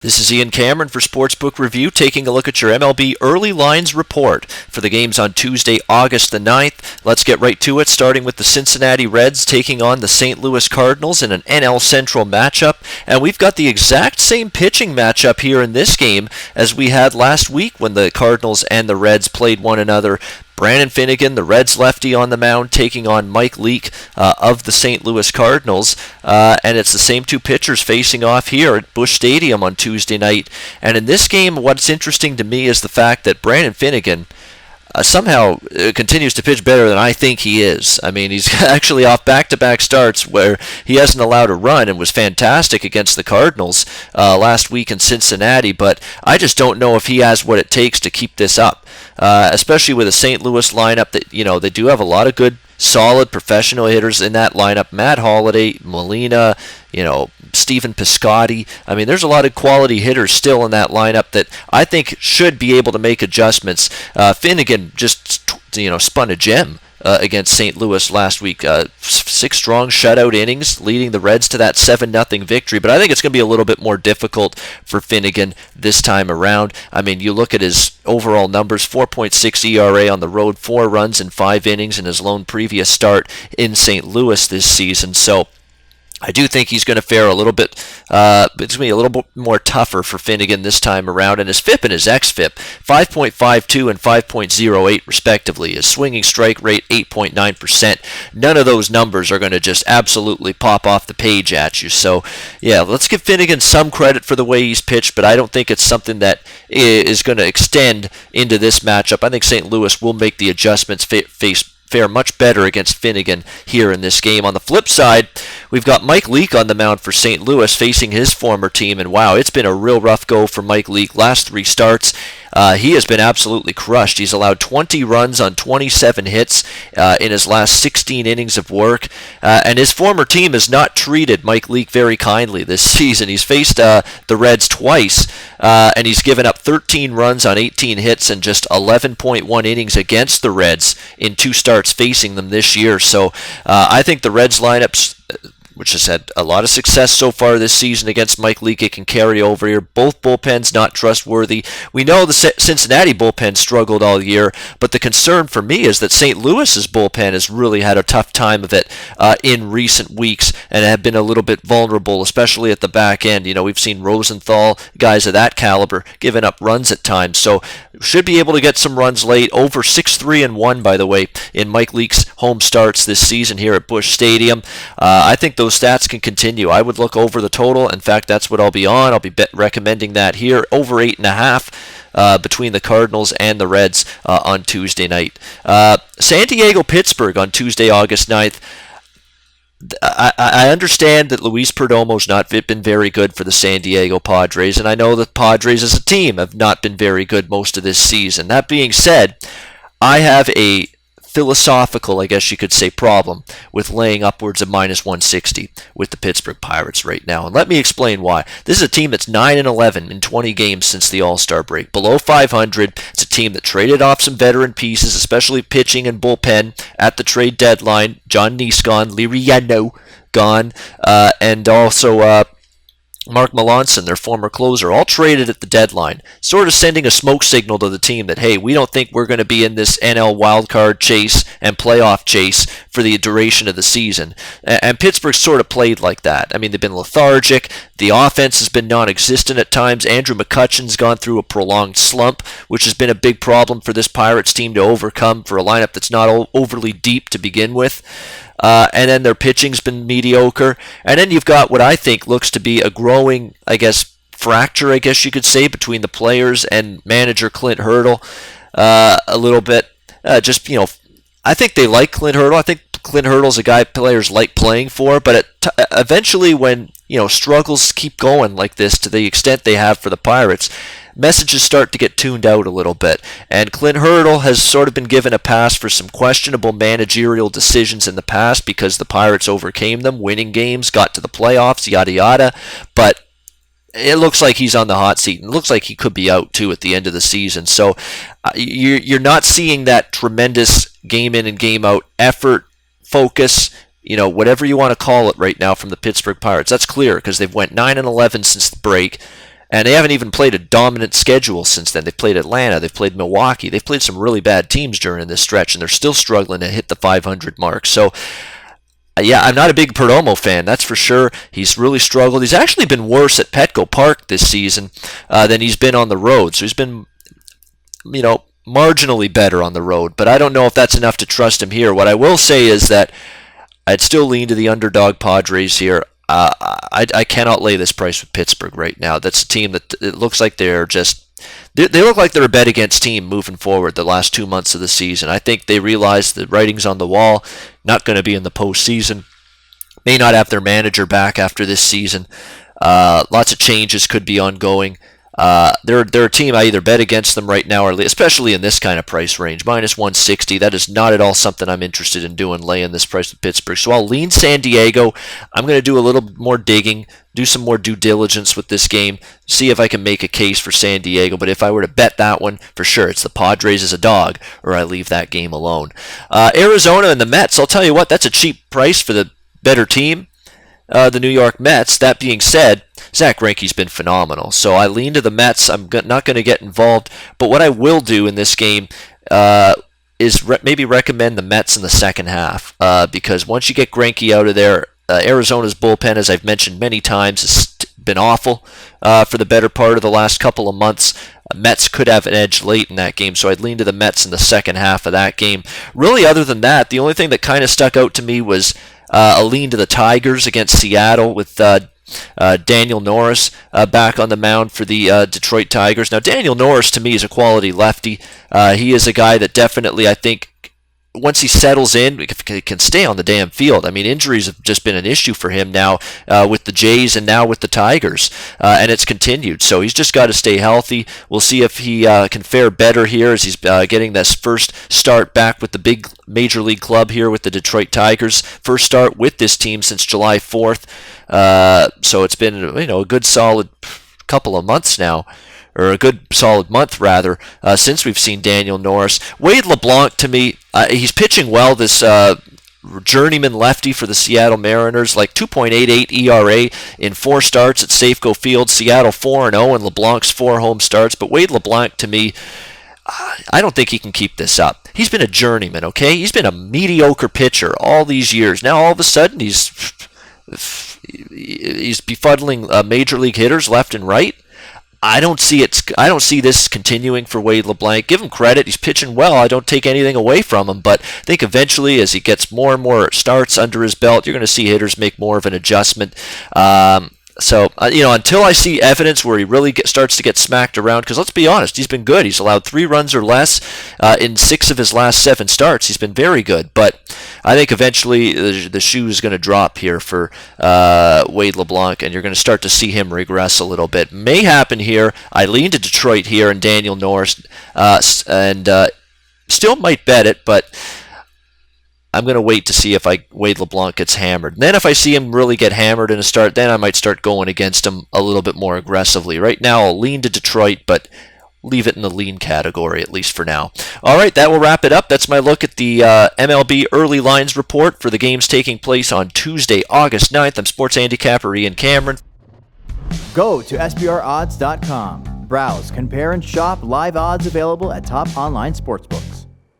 This is Ian Cameron for Sportsbook Review, taking a look at your MLB early lines report for the games on Tuesday, August the 9th. Let's get right to it, starting with the Cincinnati Reds taking on the St. Louis Cardinals in an NL Central matchup. And we've got the exact same pitching matchup here in this game as we had last week when the Cardinals and the Reds played one another. Brandon Finnegan, the Reds lefty, on the mound, taking on Mike Leake of the St. Louis Cardinals. And it's the same two pitchers facing off here at Busch Stadium on Tuesday night. And in this game, what's interesting to me is the fact that Brandon Finnegan somehow continues to pitch better than I think he is. I mean, he's actually off back-to-back starts where he hasn't allowed a run and was fantastic against the Cardinals last week in Cincinnati, but I just don't know if he has what it takes to keep this up, especially with a St. Louis lineup that, they do have a lot of good, solid professional hitters in that lineup. Matt Holliday, Molina, Stephen Piscotty. I mean, there's a lot of quality hitters still in that lineup that I think should be able to make adjustments. Finnegan just, spun a gem against St. Louis last week. 6 strong shutout innings, leading the Reds to that 7-0 victory. But I think it's going to be a little bit more difficult for Finnegan this time around. I mean, you look at his overall numbers, 4.6 ERA on the road, 4 runs in 5 innings in his lone previous start in St. Louis this season. So I do think he's going to fare a little bit, it's going to be a little bit more tougher for Finnegan this time around. And his FIP and his XFIP, 5.52 and 5.08 respectively. His swinging strike rate, 8.9%. None of those numbers are going to just absolutely pop off the page at you. So, yeah, let's give Finnegan some credit for the way he's pitched, but I don't think it's something that is going to extend into this matchup. I think St. Louis will make the adjustments, fare much better against Finnegan here in this game. On the flip side, we've got Mike Leake on the mound for St. Louis facing his former team, and wow, it's been a real rough go for Mike Leake. Last 3 starts, he has been absolutely crushed. He's allowed 20 runs on 27 hits in his last 16 innings of work, and his former team has not treated Mike Leake very kindly this season. He's faced the Reds twice, and he's given up 13 runs on 18 hits and just 11.1 innings against the Reds in 2 starts facing them this year. So I think the Reds lineups, which has had a lot of success so far this season against Mike Leake, it can carry over here. Both bullpens not trustworthy. We know the Cincinnati bullpen struggled all year, but the concern for me is that St. Louis's bullpen has really had a tough time of it in recent weeks and have been a little bit vulnerable, especially at the back end. We've seen Rosenthal, guys of that caliber, giving up runs at times. So should be able to get some runs late. Over 6-3-1, by the way, in Mike Leake's home starts this season here at Busch Stadium. I think those stats can continue. I would look over the total. In fact, that's what I'll be on. I'll be recommending that here. Over 8.5 between the Cardinals and the Reds on Tuesday night. San Diego-Pittsburgh on Tuesday, August 9th. I understand that Luis Perdomo's not been very good for the San Diego Padres, and I know the Padres as a team have not been very good most of this season. That being said, I have a philosophical, I guess you could say, problem with laying upwards of -160 with the Pittsburgh Pirates right now. And let me explain why. This is a team that's 9-11 in 20 games since the All-Star break. Below 500. It's a team that traded off some veteran pieces, especially pitching and bullpen at the trade deadline. John Neese gone, Liriano gone, and also Mark Melanson, their former closer, all traded at the deadline, sort of sending a smoke signal to the team that, hey, we don't think we're going to be in this NL wildcard chase and playoff chase for the duration of the season. And Pittsburgh sort of played like that. I mean, they've been lethargic. The offense has been non-existent at times. Andrew McCutchen's gone through a prolonged slump, which has been a big problem for this Pirates team to overcome for a lineup that's not overly deep to begin with. And then their pitching's been mediocre. And then you've got what I think looks to be a growing, fracture, you could say, between the players and manager Clint Hurdle a little bit. I think they like Clint Hurdle. I think Clint Hurdle's a guy players like playing for, but eventually when, struggles keep going like this to the extent they have for the Pirates, messages start to get tuned out a little bit. And Clint Hurdle has sort of been given a pass for some questionable managerial decisions in the past because the Pirates overcame them, winning games, got to the playoffs, yada yada. But it looks like he's on the hot seat, and it looks like he could be out too at the end of the season. So you're not seeing that tremendous game in and game out effort, focus, whatever you want to call it right now from the Pittsburgh Pirates. That's clear because they've went 9-11 since the break. And they haven't even played a dominant schedule since then. They've played Atlanta, they've played Milwaukee, they've played some really bad teams during this stretch, and they're still struggling to hit the 500 mark. So yeah, I'm not a big Perdomo fan, that's for sure. He's really struggled. He's actually been worse at Petco Park this season than he's been on the road. So he's been, marginally better on the road, but I don't know if that's enough to trust him here. What I will say is that I'd still lean to the underdog Padres here. I cannot lay this price with Pittsburgh right now. That's a team that it looks like they look like they're a bet against team moving forward the last 2 months of the season. I think they realize the writing's on the wall, not going to be in the postseason, may not have their manager back after this season. Lots of changes could be ongoing. They're a team I either bet against them right now, or especially in this kind of price range, minus 160. That is not at all something I'm interested in doing, laying this price with Pittsburgh. So I'll lean San Diego. I'm going to do a little more digging, do some more due diligence with this game, see if I can make a case for San Diego. But if I were to bet that one, for sure, it's the Padres as a dog, or I leave that game alone. Arizona and the Mets, I'll tell you what, that's a cheap price for the better team, the New York Mets. That being said, Zach Greinke's been phenomenal, so I lean to the Mets. I'm not going to get involved, but what I will do in this game is maybe recommend the Mets in the second half, because once you get Greinke out of there, Arizona's bullpen, as I've mentioned many times, has been awful for the better part of the last couple of months. Mets could have an edge late in that game, so I'd lean to the Mets in the second half of that game. Really, other than that, the only thing that kind of stuck out to me was a lean to the Tigers against Seattle with Daniel Norris back on the mound for the Detroit Tigers. Now, Daniel Norris, to me, is a quality lefty. He is a guy that definitely, I think, once he settles in, he can stay on the damn field. I mean, injuries have just been an issue for him now with the Jays and now with the Tigers, and it's continued. So he's just got to stay healthy. We'll see if he can fare better here as he's getting this first start back with the big major league club here with the Detroit Tigers. First start with this team since July 4th. So it's been a good solid couple of months now, or a good solid month rather, since we've seen Daniel Norris. Wade LeBlanc, to me, he's pitching well, this journeyman lefty for the Seattle Mariners, like 2.88 ERA in 4 starts at Safeco Field. Seattle 4-0 and LeBlanc's 4 home starts, but Wade LeBlanc, to me, I don't think he can keep this up. He's been a journeyman, okay? He's been a mediocre pitcher all these years. Now all of a sudden he's befuddling major league hitters left and right. I don't see this continuing for Wade LeBlanc. Give him credit; he's pitching well. I don't take anything away from him, but I think eventually, as he gets more and more starts under his belt, you're going to see hitters make more of an adjustment. So, until I see evidence where he really starts to get smacked around, because let's be honest, he's been good. He's allowed 3 runs or less in 6 of his last 7 starts. He's been very good, but I think eventually the shoe is going to drop here for Wade LeBlanc, and you're going to start to see him regress a little bit. May happen here. I lean to Detroit here and Daniel Norris, and still might bet it, but I'm going to wait to see if Wade LeBlanc gets hammered. And then if I see him really get hammered in a start, then I might start going against him a little bit more aggressively. Right now, I'll lean to Detroit, but leave it in the lean category, at least for now. All right, that will wrap it up. That's my look at the MLB Early Lines Report for the games taking place on Tuesday, August 9th. I'm sports handicapper Ian Cameron. Go to SBRodds.com. Browse, compare, and shop live odds available at top online sportsbooks.